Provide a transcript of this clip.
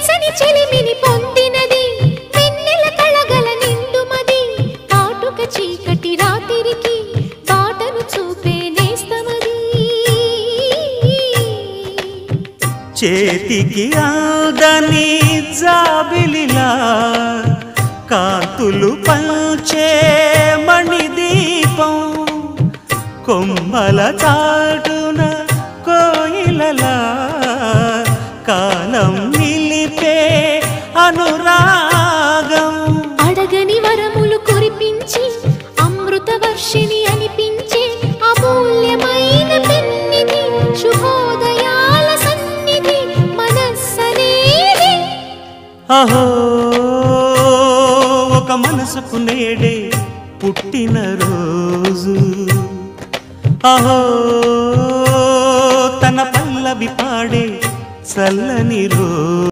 వెచ్చని చెలిమిని పొందినది వెన్నెల కళగల నిండుమది కాటుక చీకటి రాత్రికి బాటను చూపే నేస్తమది చేతికి ఆదని జాబిలిలా కాంతులు పంచే మణిదీపం కొమ్మల చాటున కోయిలలా కాలం నిలిపే అనురాగం అడగని వరములు కురిపించి అమృత వర్షిని అనిపించే అమూల్యమైన పెన్నిధి శుభోదయాల సన్నిధి మనస్సనేది అహో ఒక మనసుకు నేడే పుట్టిన రోజు అహో తన పల్లవి పాడే చల్లని రోజు